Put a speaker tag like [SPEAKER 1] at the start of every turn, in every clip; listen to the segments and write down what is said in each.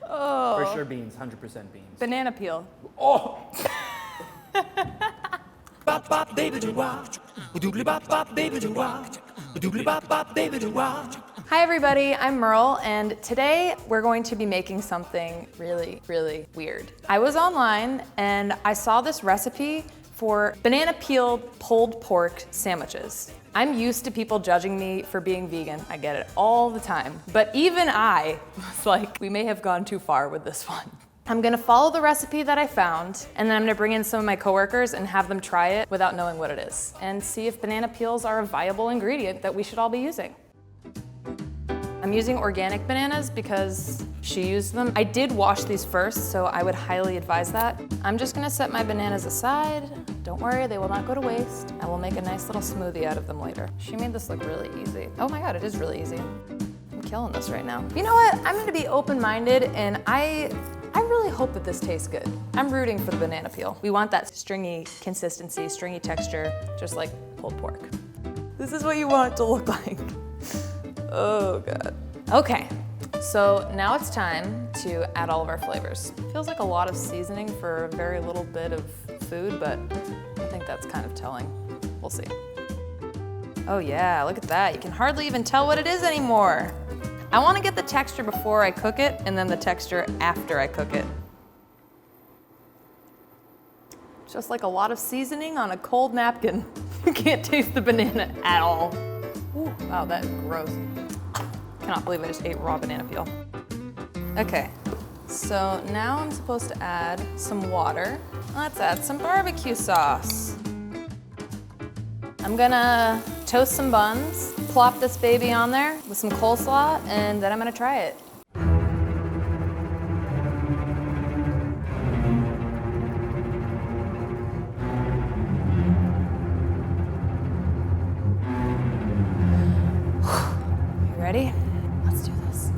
[SPEAKER 1] Oh.
[SPEAKER 2] For sure beans, 100% beans.
[SPEAKER 1] Banana peel.
[SPEAKER 2] Oh!
[SPEAKER 1] Hi everybody, I'm Merle, and today we're going to be making something really, really weird. I was online and I saw this recipe for banana peel pulled pork sandwiches. I'm used to people judging me for being vegan. I get it all the time. But even I was like, we may have gone too far with this one. I'm gonna follow the recipe that I found, and then I'm gonna bring in some of my coworkers and have them try it without knowing what it is, and see if banana peels are a viable ingredient that we should all be using. I'm using organic bananas because she used them. I did wash these first, so I would highly advise that. I'm just gonna set my bananas aside. Don't worry, they will not go to waste. I will make a nice little smoothie out of them later. She made this look really easy. Oh my God, it is really easy. I'm killing this right now. You know what? I'm gonna be open-minded, and I really hope that this tastes good. I'm rooting for the banana peel. We want that stringy consistency, stringy texture, just like pulled pork. This is what you want it to look like. Oh God. Okay, so now it's time to add all of our flavors. Feels like a lot of seasoning for a very little bit of food, but I think that's kind of telling. We'll see. Oh yeah, look at that. You can hardly even tell what it is anymore. I want to get the texture before I cook it, and then the texture after I cook it. Just like a lot of seasoning on a cold napkin. You can't taste the banana at all. Ooh, wow, that's gross. Cannot believe I just ate raw banana peel. Okay, so now I'm supposed to add some water. Let's add some barbecue sauce. I'm gonna toast some buns, plop this baby on there with some coleslaw, and then I'm gonna try it. You ready? Let's do this.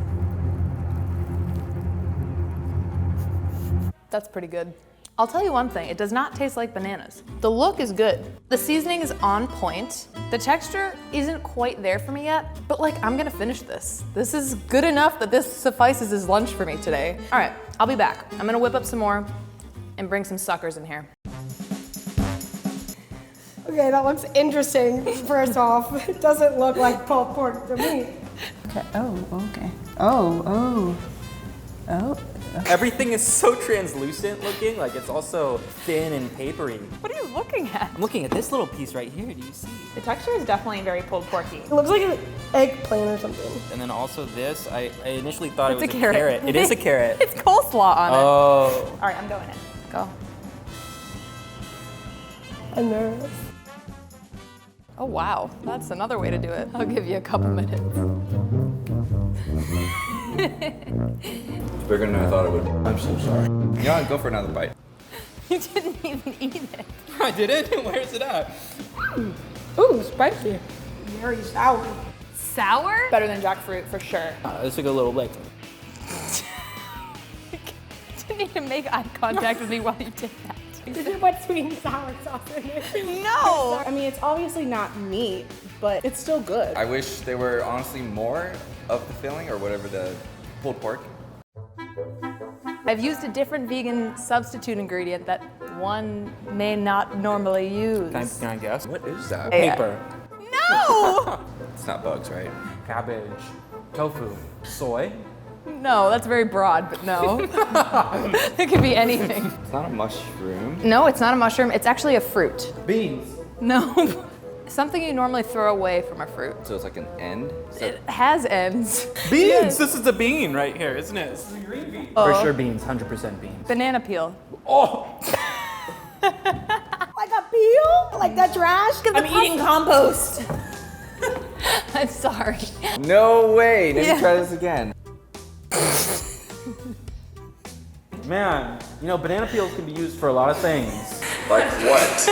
[SPEAKER 1] That's pretty good. I'll tell you one thing, it does not taste like bananas. The look is good. The seasoning is on point. The texture isn't quite there for me yet, but like, I'm gonna finish this. This is good enough that this suffices as lunch for me today. All right, I'll be back. I'm gonna whip up some more and bring some suckers in here.
[SPEAKER 3] Okay, that looks interesting, first off. It doesn't look like pulled pork to me.
[SPEAKER 4] Okay, oh, okay. Oh.
[SPEAKER 2] Everything is so translucent looking, like it's also thin and papery.
[SPEAKER 1] What are you looking at?
[SPEAKER 2] I'm looking at this little piece right here, do you see?
[SPEAKER 1] The texture is definitely very pulled porky.
[SPEAKER 3] It looks like an eggplant or something.
[SPEAKER 2] And then also this, I initially thought it was
[SPEAKER 1] It's
[SPEAKER 2] a
[SPEAKER 1] a carrot.
[SPEAKER 2] carrot. It is a carrot.
[SPEAKER 1] It's coleslaw on it.
[SPEAKER 2] Oh.
[SPEAKER 1] All right, I'm doing it. Go.
[SPEAKER 3] I'm nervous.
[SPEAKER 1] Oh wow, that's another way to do it. I'll give you a couple minutes.
[SPEAKER 5] It's bigger than I thought it would. I'm so sorry. You know what? Go for another bite.
[SPEAKER 1] You didn't even eat it.
[SPEAKER 2] I didn't? Where's it at?
[SPEAKER 3] Ooh, spicy. Very sour.
[SPEAKER 1] Sour?
[SPEAKER 3] Better than jackfruit, for sure.
[SPEAKER 2] This took a little bit.
[SPEAKER 1] You didn't even make eye contact with me while you did that.
[SPEAKER 3] Did you put sweet and sour sauce in it?
[SPEAKER 1] No!
[SPEAKER 4] I mean, it's obviously not meat, but it's still good.
[SPEAKER 5] I wish there were honestly more of the filling or whatever the pulled pork.
[SPEAKER 1] I've used a different vegan substitute ingredient that one may not normally use.
[SPEAKER 2] Can I guess?
[SPEAKER 5] What is that?
[SPEAKER 1] Hey.
[SPEAKER 2] Paper,
[SPEAKER 1] No!
[SPEAKER 5] It's not bugs, right?
[SPEAKER 2] cabbage, tofu, soy.
[SPEAKER 1] No, that's very broad, but no. It could be anything.
[SPEAKER 5] It's not a mushroom.
[SPEAKER 1] No, it's not a mushroom. It's actually a fruit.
[SPEAKER 2] Beans.
[SPEAKER 1] No. Something you normally throw away from a fruit.
[SPEAKER 5] So it's like an end. So
[SPEAKER 1] It has ends.
[SPEAKER 2] Beans!
[SPEAKER 1] Yes.
[SPEAKER 2] This is a bean right here, isn't it? This is a green bean.
[SPEAKER 1] Oh.
[SPEAKER 2] For sure beans, 100% beans.
[SPEAKER 1] Banana peel.
[SPEAKER 2] Oh!
[SPEAKER 3] Like a peel? Like the trash?
[SPEAKER 4] I'm eating compost.
[SPEAKER 1] I'm sorry.
[SPEAKER 5] no way. Let
[SPEAKER 1] Yeah.
[SPEAKER 5] me try this again.
[SPEAKER 2] Man, you know, banana peels can be used for a lot of things.
[SPEAKER 5] Like what?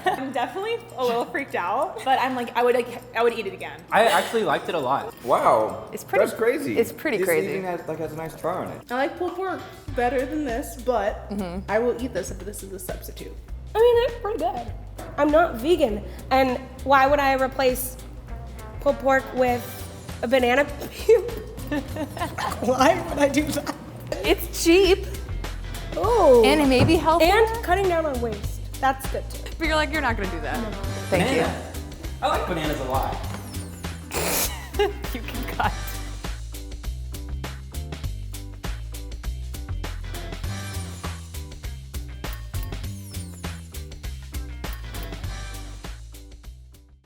[SPEAKER 4] I'm definitely a little freaked out, but I'm like, I would eat it again.
[SPEAKER 2] I actually liked it a lot.
[SPEAKER 5] Wow.
[SPEAKER 1] It's pretty-
[SPEAKER 5] That's crazy.
[SPEAKER 1] it's pretty
[SPEAKER 5] This
[SPEAKER 1] crazy.
[SPEAKER 5] even has a nice char on it.
[SPEAKER 4] I like pulled pork better than this, but I will eat this if this is a substitute.
[SPEAKER 3] I mean, that's pretty good. I'm not vegan, and why would I replace pulled pork with a banana peel? Why would I do that?
[SPEAKER 1] It's cheap
[SPEAKER 3] Oh.
[SPEAKER 1] and it may be healthy.
[SPEAKER 3] And cutting down on waste. That's good too.
[SPEAKER 1] But you're like, you're not gonna do that. Thank
[SPEAKER 2] Banana. I like bananas a lot.
[SPEAKER 1] you. You can cut.